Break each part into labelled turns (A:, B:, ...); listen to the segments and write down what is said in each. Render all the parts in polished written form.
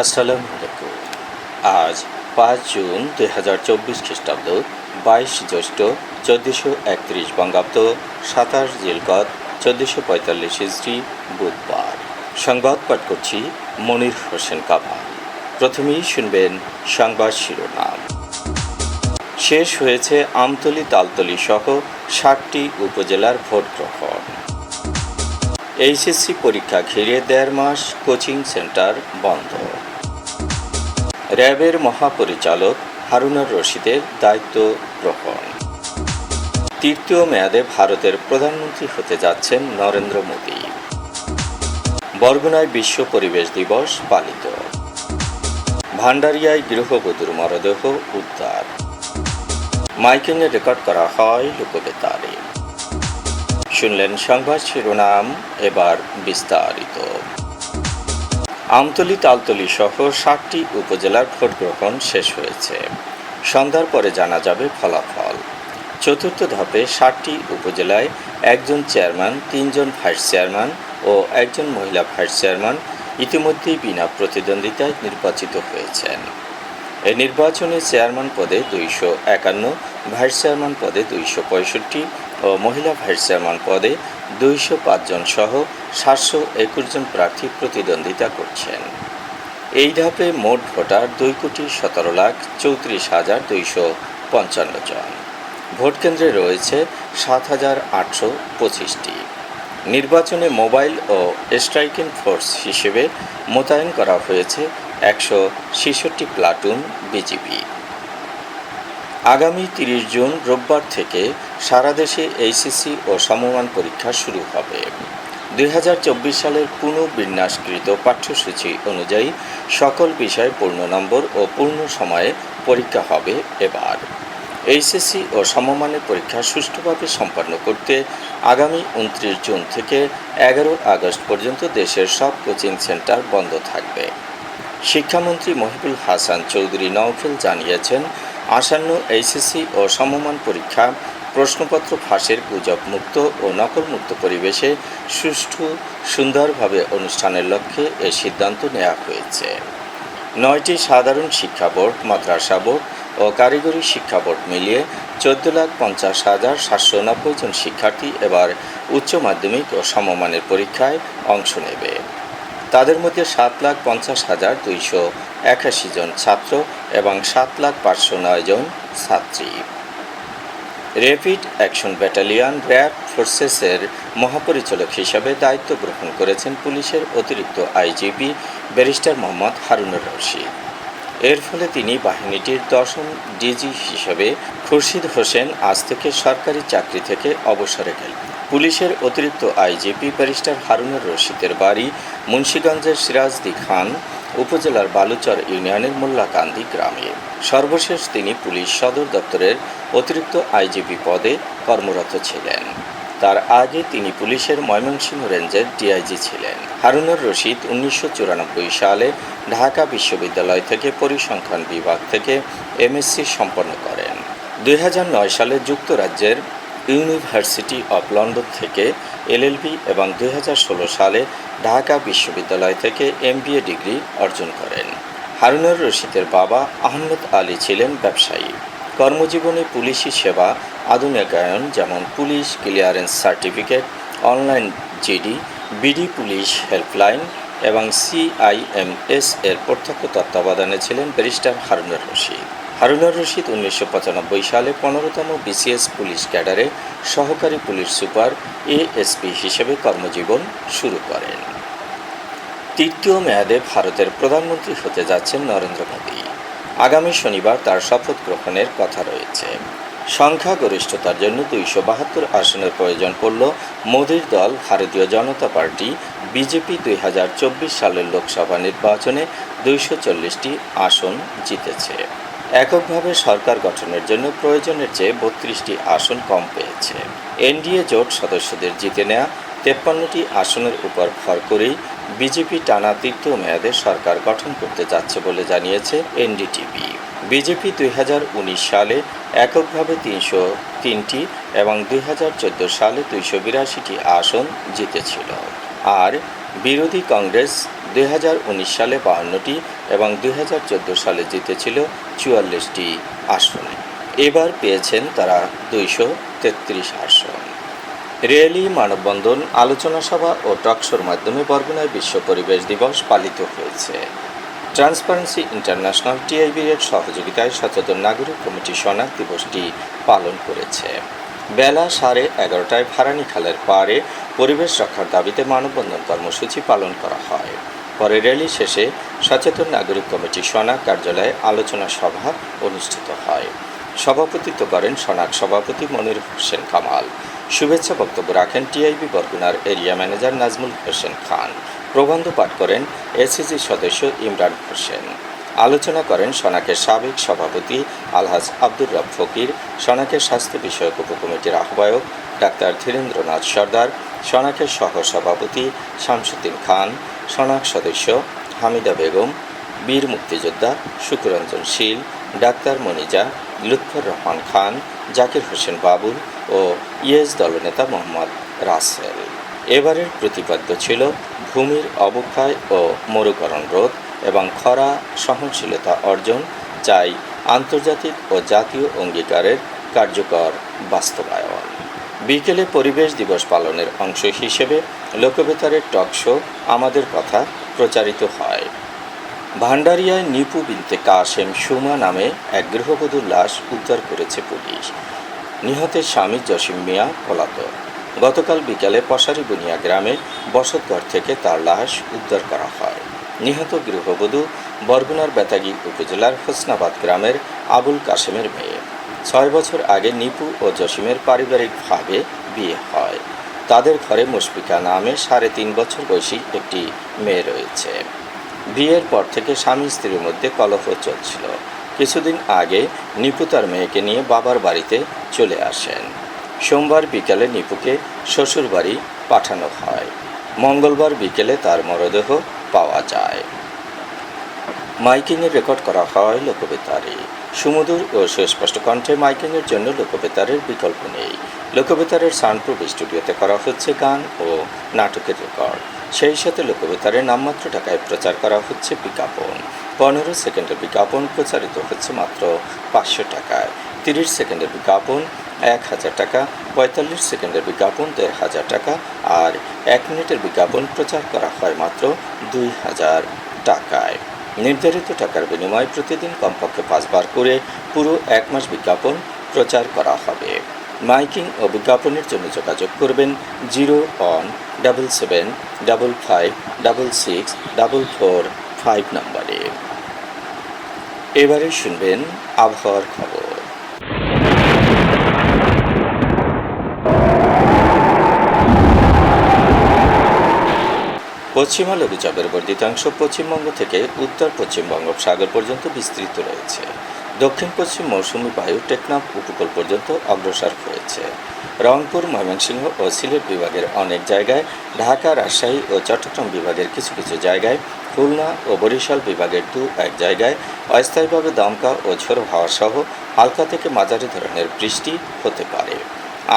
A: আসসালামু আলাইকুম। আজ 5 জুন 2024 খ্রিস্টাব্দ, 22 জ্যৈষ্ঠ 1431 বঙ্গাব্দ, 27 জিলকদ 1445 হিজরি, বুধবার। সংবাদ পাঠ করছি মনির হোসেন কামাল। প্রথমেই শুনবেন সংবাদ শিরোনাম। শেষ হয়েছে আমতলী, তালতলী সহ 60টি উপজেলার ভোট গ্রহণ। এইচএসসি পরীক্ষা ঘিরে 1.5 মাস কোচিং সেন্টার বন্ধ। র্যাবের মহাপরিচালক হারুনুর রশিদের দায়িত্ব গ্রহণ। তৃতীয় মেয়াদে ভারতের প্রধানমন্ত্রী হতে যাচ্ছেন নরেন্দ্র মোদী। বরগুনায় বিশ্ব পরিবেশ দিবস পালিত। ভান্ডারিয়ায় গৃহবধূর মরদেহ উদ্ধার। মাইকিংয়ে রেকর্ড করা হয় লোকবেতারে। শুনলেন সংবাদ শিরোনাম, এবার বিস্তারিত। আমতলী, তালতলী সহ 60টি উপজেলার ভোট গ্রহণ শেষ হয়েছে। সন্ধ্যার পরে জানা যাবে ফলাফল। চতুর্থ ধাপে 60টি উপজেলায় 1 জন চেয়ারম্যান, 3 জন ভাইস চেয়ারম্যান ও 1 জন মহিলা ভাইস চেয়ারম্যান ইতিমধ্যেই বিনা প্রতিদ্বন্দ্বিতায় নির্বাচিত হয়েছেন। এই নির্বাচনে চেয়ারম্যান পদে 251, ভাইস চেয়ারম্যান পদে 265 ও মহিলা ভাইস চেয়ারম্যান পদে 205 জন সহ 721 জন প্রার্থী প্রতিদ্বন্দ্বিতা করছেন। এই ধাপে মোট ভোটার 2,17,34,255 জন। ভোটকেন্দ্রে রয়েছে 7,825টি। নির্বাচনে মোবাইল ও স্ট্রাইকিং ফোর্স হিসেবে মোতায়েন করা হয়েছে 166 প্লাটুন বিজিবি। আগামী 30 জুন রোববার থেকে সারা দেশে এইচএসসি ও সমমান পরীক্ষা শুরু হবে। 2024 সালের পুনর্বিন্যাসকৃত পাঠ্যসূচি অনুযায়ী সকল বিষয়ে পূর্ণ নম্বর ও পূর্ণ সময়ে পরীক্ষা হবে এবার। এইচএসসি ও সমমানের পরীক্ষা সুষ্ঠুভাবে সম্পন্ন করতে আগামী 29 জুন থেকে 11 আগস্ট পর্যন্ত দেশের সব কোচিং সেন্টার বন্ধ থাকবে। শিক্ষামন্ত্রী মহিবুল হাসান চৌধুরী নওফেল জানিয়েছেন, আসন্ন এইচএসসি ও সমমান পরীক্ষা প্রশ্নপত্র ফাঁসের গুজব মুক্ত ও নকলমুক্ত পরিবেশে সুষ্ঠু সুন্দরভাবে অনুষ্ঠানের লক্ষ্যে এ সিদ্ধান্ত নেওয়া হয়েছে। 9টি সাধারণ শিক্ষা বোর্ড, মাদ্রাসা বোর্ড ও কারিগরি শিক্ষা বোর্ড মিলিয়ে 14,50,790 জন শিক্ষার্থী এবার উচ্চ মাধ্যমিক ও সমমানের পরীক্ষায় অংশ নেবে। তাদের মধ্যে 7,50,281 জন ছাত্র এবং 7,509 জন ছাত্রী। র্যাপিড অ্যাকশন ব্যাটালিয়ন র্যাব ফোর্সেসের মহাপরিচালক হিসাবে দায়িত্ব গ্রহণ করেছেন পুলিশের অতিরিক্ত আইজিপি ব্যারিস্টার মোহাম্মদ হারুনুর রশিদ। এর ফলে তিনি বাহিনীটির 10ম ডিজি হিসেবে খুরশিদ হোসেন আজ থেকে সরকারি চাকরি থেকে অবসরে গেলেন। পুলিশের অতিরিক্ত আইজিপি ব্যারিস্টার হারুনুর রশিদের বাড়ি মুন্সিগঞ্জের সিরাজদি খান উপজেলার বালুচর ইউনিয়নের মোল্লাকান্দি গ্রামে। সর্বশেষ তিনি পুলিশ সদর দপ্তরের অতিরিক্ত আইজিপি পদে কর্মরত ছিলেন। তার আগে তিনি পুলিশের ময়মনসিংহ রেঞ্জের ডিআইজি ছিলেন। হারুনুর রশিদ 1994 সালে ঢাকা বিশ্ববিদ্যালয় থেকে পরিসংখ্যান বিভাগ থেকে এমএসসি সম্পন্ন করেন। 2009 সালে যুক্তরাজ্যের ইউনিভার্সিটি অব লন্ডন থেকে এলএলবি এবং 2016 সালে ঢাকা বিশ্ববিদ্যালয় থেকে এমবিএ ডিগ্রি অর্জন করেন। হারুনুর রশিদের বাবা আহমেদ আলী ছিলেন ব্যবসায়ী। কর্মজীবনে পুলিশি সেবা আধুনিকায়ন, যেমন police clearance certificate, online GD, BD police helpline এবং সিআইএমএস এর প্রত্যক্ষ তত্ত্বাবধানে ছিলেন ব্যারিস্টার হারুনুর রশিদ। হারুনুর রশিদ 1995 সালে 15তম বিসিএস পুলিশ ক্যাডারে সহকারী পুলিশ সুপার এএসপি হিসেবে কর্মজীবন শুরু করেন। তৃতীয় মেয়াদে ভারতের প্রধানমন্ত্রী হতে যাচ্ছেন নরেন্দ্র মোদী। আগামী শনিবার তার শপথ গ্রহণের কথা রয়েছে। সংখ্যাগরিষ্ঠতার জন্য 272 আসনের প্রয়োজন পড়ল মোদীর দল ভারতীয় জনতা পার্টি বিজেপি 2024 সালের লোকসভা নির্বাচনে 240টি আসন জিতেছে। এককভাবে সরকার গঠনের জন্য প্রয়োজনের চেয়ে 32টি আসন কম পেয়েছে। এনডিএ জোট সদস্যদের জিতে নেওয়া 53টি আসনের উপর ভর করেই বিজেপি টানা তৃতীয় মেয়াদে সরকার গঠন করতে যাচ্ছে বলে জানিয়েছে এনডিটিভি। বিজেপি 2019 সালে এককভাবে 303টি এবং 2014 সালে 282টি আসন জিতেছিল। আর বিরোধী কংগ্রেস 2019 সালে 52টি এবং 2014 সালে জিতেছিল 44টি আসনে। এবার পেয়েছেন তারা 233 আসন। র্যালি, মানববন্ধন, আলোচনা সভা ও টকশোর মাধ্যমে বরগুনায় বিশ্ব পরিবেশ দিবস পালিত হয়েছে। ট্রান্সপারেন্সি ইন্টারন্যাশনাল টিআইবির সহযোগিতায় সচেতন নাগরিক কমিটি সনাক দিবসটি পালন করেছে। বেলা 11:30টায় ভারানী খালের পাড়ে পরিবেশ রক্ষার দাবিতে মানববন্ধন কর্মসূচি পালন করা হয়। পরে র্যালি শেষে সচেতন নাগরিক কমিটি সনাক কার্যালয়ে আলোচনা সভা অনুষ্ঠিত হয়। সভাপতিত্ব করেন সনাক সভাপতি মনির হোসেন কামাল। শুভেচ্ছা বক্তব্য রাখেন টিআইবি বরগুনার এরিয়া ম্যানেজার নাজমুল হোসেন খান। প্রবন্ধ পাঠ করেন এসিজি সদস্য ইমরান হোসেন। আলোচনা করেন সনাকের সাবেক সভাপতি আলহাজ আব্দুর রব ফকির, সনাকের স্বাস্থ্য বিষয়ক উপকমিটির আহ্বায়ক ডাক্তার ধীরেন্দ্রনাথ সর্দার, সনাকের সহ সভাপতি শামসুদ্দিন খান, সনাক সদস্য হামিদা বেগম, বীর মুক্তিযোদ্ধা শুকুরঞ্জন শীল, ডাক্তার মনিজা, লুৎফর রহমান খান, জাকির হোসেন বাবুল ও ইয়েস দলনেতা মোহাম্মদ রাসেল। এবারের প্রতিপাদ্য ছিল ভূমির অবক্ষয় ও মরুকরণ রোধ এবং খরা সহনশীলতা অর্জন, চাই আন্তর্জাতিক ও জাতীয় অঙ্গীকারের কার্যকর বাস্তবায়ন। বিকেলে পরিবেশ দিবস পালনের অংশ হিসেবে লোকবেতারের টক শো আমাদের কথা প্রচারিত হয়। ভান্ডারিয়ায় নিপু বিনতে কাশেম সুমা নামে এক গৃহবধূর লাশ উদ্ধার করেছে পুলিশ। নিহতের স্বামী জসিম মিয়া পলাতক। গতকাল বিকালে পশারি বুনিয়া গ্রামে বসতঘর থেকে তার লাশ উদ্ধার করা হয়। নিহত গৃহবধূ বরগুনার বেতাগী উপজেলার হোসনাবাদ গ্রামের আবুল কাশেমের মেয়ে। 6 বছর আগে নিপু ও জসিমের পারিবারিকভাবে বিয়ে হয়। তাদের ঘরে মুশফিকা নামে 3.5 বছর বয়সী একটি মেয়ে রয়েছে। বিয়ের পর থেকে স্বামী স্ত্রীর মধ্যে কলহ চলছিল। কিছুদিন আগে নিপু তার মেয়েকে নিয়ে বাবার বাড়িতে চলে আসেন। সোমবার বিকেলে নিপুকে শ্বশুরবাড়ি পাঠানো হয়। মঙ্গলবার বিকেলে তার মরদেহ পাওয়া যায়। মাইকিংয়ে রেকর্ড করা হয় লোকবেতারে। সুমধুর ও সুস্পষ্ট কণ্ঠে মাইকিংয়ের জন্য লোকবেতারের বিকল্প নেই। লোকবেতারের সাউন্ডপ্রুফ স্টুডিওতে করা হচ্ছে গান ও নাটকের রেকর্ড। সেই সাথে লোকবেতারে নামমাত্র টাকায় প্রচার করা হচ্ছে বিজ্ঞাপন। 15 সেকেন্ডের বিজ্ঞাপন প্রচারিত হচ্ছে মাত্র 500 টাকায়। 30 সেকেন্ডের বিজ্ঞাপন 1000 টাকা, 45 সেকেন্ডের বিজ্ঞাপন 1500 টাকা আর 1 মিনিটের বিজ্ঞাপন প্রচার করা হয় মাত্র 2000 টাকায়। নির্ধারিত টাকার বিনিময়ে প্রতিদিন কমপক্ষে 5 বার করে পুরো 1 মাস বিজ্ঞাপন প্রচার করা হবে। মাইকিং ও বিজ্ঞাপনের জন্য যোগাযোগ করবেন 0-1-77-55-66-445 নম্বরে। এবারে শুনবেন আবহাওয়ার খবর। পশ্চিমা লঘুচাপের বর্ধিতাংশ পশ্চিমবঙ্গ থেকে উত্তর পশ্চিম বঙ্গোপসাগর পর্যন্ত বিস্তৃত রয়েছে। দক্ষিণ পশ্চিম মৌসুমী বায়ু টেকনাফ উপকূল পর্যন্ত অগ্রসর হয়েছে। রংপুর, ময়মনসিংহ ও সিলেট বিভাগের অনেক জায়গায়, ঢাকা, রাজশাহী ও চট্টগ্রাম বিভাগের কিছু কিছু জায়গায়, খুলনা ও বরিশাল বিভাগের 2-1 জায়গায় অস্থায়ীভাবে দমকা ও ঝোড়ো হাওয়া সহ হালকা থেকে মাঝারি ধরনের বৃষ্টি হতে পারে।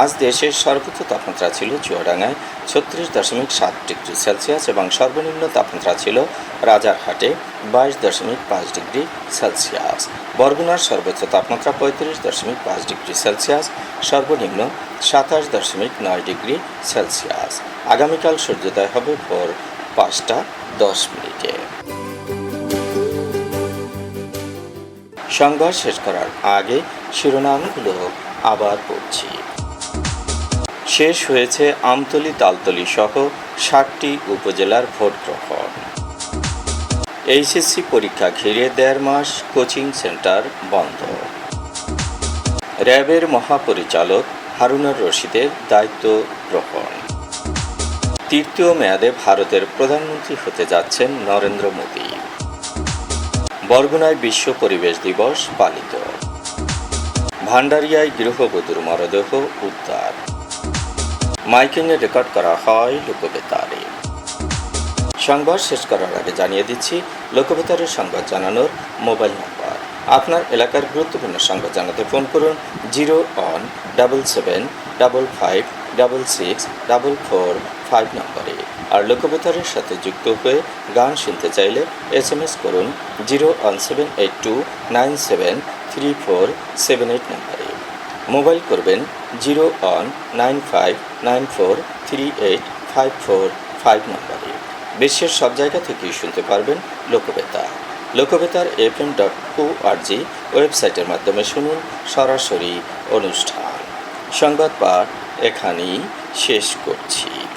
A: আজ দেশের সর্বোচ্চ তাপমাত্রা ছিল চুয়াডাঙ্গায় 36.7 ডিগ্রি সেলসিয়াস এবং সর্বনিম্ন তাপমাত্রা ছিল রাজারহাটে 22.5 ডিগ্রি সেলসিয়াস। বরগুনার সর্বোচ্চ তাপমাত্রা 35.5 ডিগ্রি সেলসিয়াস, সর্বনিম্ন 27.9 ডিগ্রি সেলসিয়াস। আগামীকাল সূর্যোদয় হবে ভোর 5:10। সংবাদ শেষ করার আগে শিরোনামগুলো আবার পড়ছি। শেষ হয়েছে আমতলী, তালতলী সহ 60টি উপজেলার ভোট গ্রহণ। এইচএসসি পরীক্ষা ঘিরে 1.5 মাস কোচিং সেন্টার বন্ধ। র্যাবের মহাপরিচালক হারুনুর রশিদের দায়িত্ব গ্রহণ। তৃতীয় মেয়াদে ভারতের প্রধানমন্ত্রী হতে যাচ্ছেন নরেন্দ্র মোদী। বরগুনায় বিশ্ব পরিবেশ দিবস পালিত। ভান্ডারিয়ায় গৃহবধূর মরদেহ উদ্ধার। মাইকিংয়ে রেকর্ড করা হয় লোকবেতারে। সংবাদ শেষ করার আগে জানিয়ে দিচ্ছি লোকবেতারের সংবাদ জানানোর মোবাইল নম্বর। আপনার এলাকার গুরুত্বপূর্ণ সংবাদ জানাতে ফোন করুন 0-1-77-55-66-445 নম্বরে। আর লোকবেতারের সাথে যুক্ত হয়ে গান শুনতে চাইলে SMS করুন 01782973478 নম্বরে। মোবাইল করবেন 01959438545 নম্বরে। বিশ্বের সব জায়গা থেকেই শুনতে পারবেন লোকবেতার। লোকবেতার FM.org ওয়েবসাইটের মাধ্যমে শুনুন সরাসরি অনুষ্ঠান। সংবাদ পাঠ এখানেই শেষ করছি।